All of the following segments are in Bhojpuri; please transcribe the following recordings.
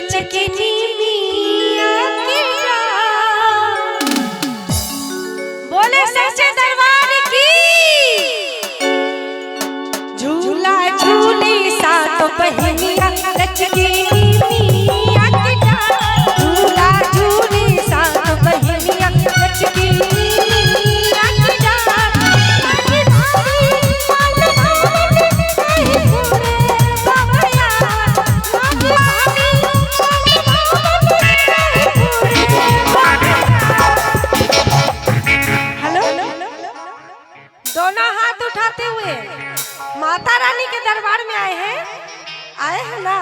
लचकनी मिया की डाल। बोले सच्चे दरबार की। झूला झूली सात बहनिया लचकनी मिया की डाल। झूला झूली सात बहनिया लचकनी मिया की डाल। दोनों हाथ उठाते हुए माता रानी के दरबार में आए हैं ना।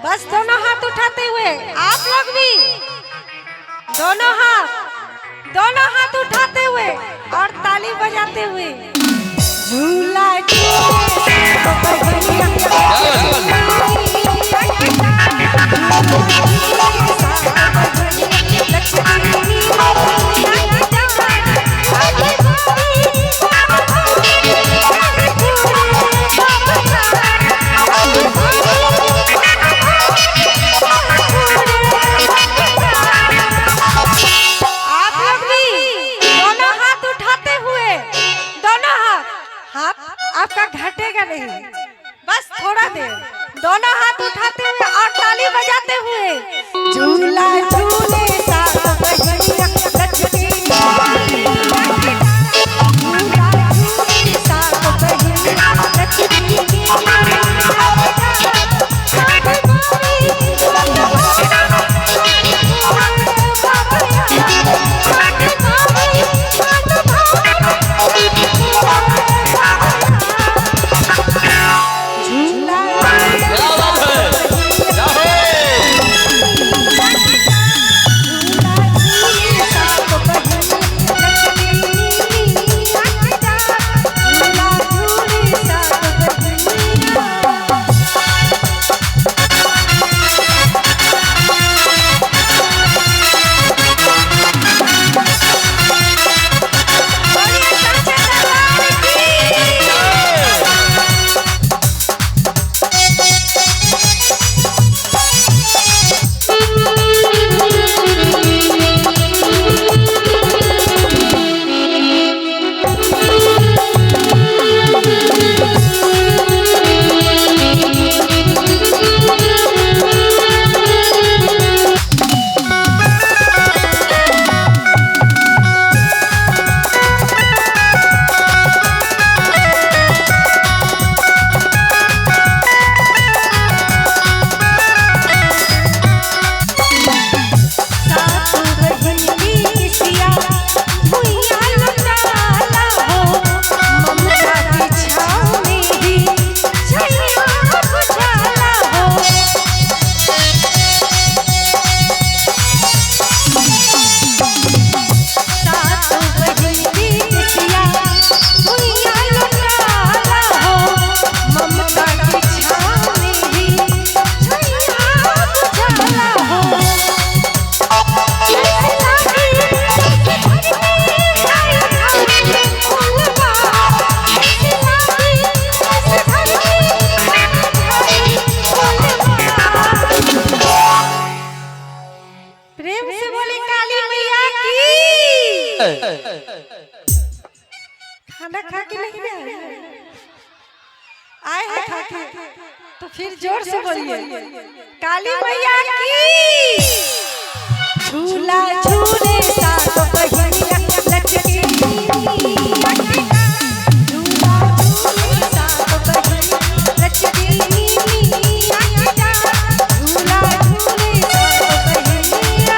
बस दोनों हाथ उठाते हुए आप लोग भी दोनों हाथ उठाते हुए और ताली बजाते हुए झूला आपका घटेगा नहीं। बस थोड़ा देर दोनों हाथ उठाते हुए और ताली बजाते हुए झूला झूले सात बहनिया लचकनी खाना खा के नहीं आए हैं खा के तो फिर जोर से बोलिए काली मैया की। झूला झूले सात बहनिया लचकनी मिया की डाल। झूला झूले सात बहनिया लचकनी मिया की डाल। झूला झूले सात बहनिया।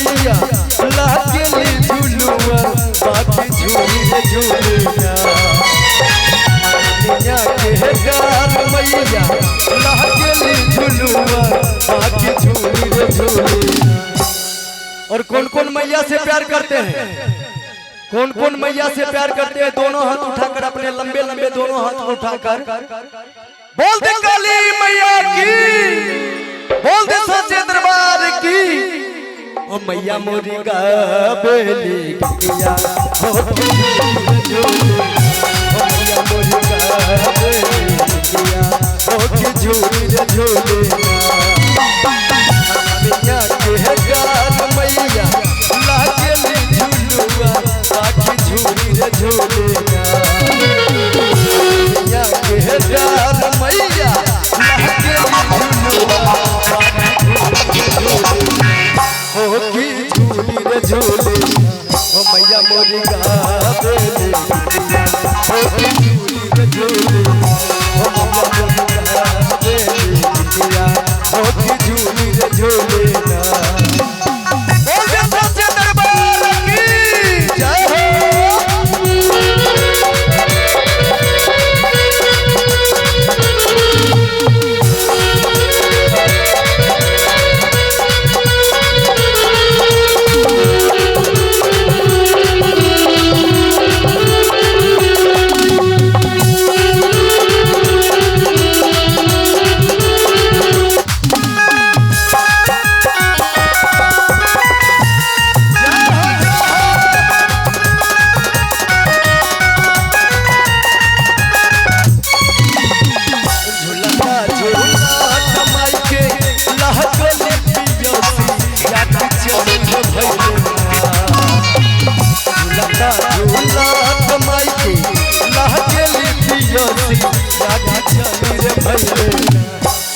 मैया लागेली झुलुआ बाकी झूली रे झूलिया दुनिया के गार मैया लागेली झुलुआ बाकी झूली रे झूलिया। और कौन कौन मैया से प्यार करते हैं? कौन कौन मैया से प्यार करते हैं? दोनों हाथ उठाकर अपने लंबे लंबे दोनों हाथ उठाकर बोल दे काली मैया की, बोल दे सच्चे दरबार की। ओ मैया मोरी गाबेली किया हो झूले, ओ मैया मोरी गाबेली किया हो झूले झूले। मैया के गार मैया लागेली झुलुआ बाकी झूली रे झूलिया मैया के गार मैया लागेली झुलुआ हो की झूली रे झूली। ओ मैया मोरी गाबेली हो की झूली रे झूली, ओ मैया मोरी गाबेली हो की झूली रे झूली।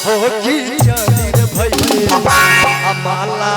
हो की चली रे भैया माला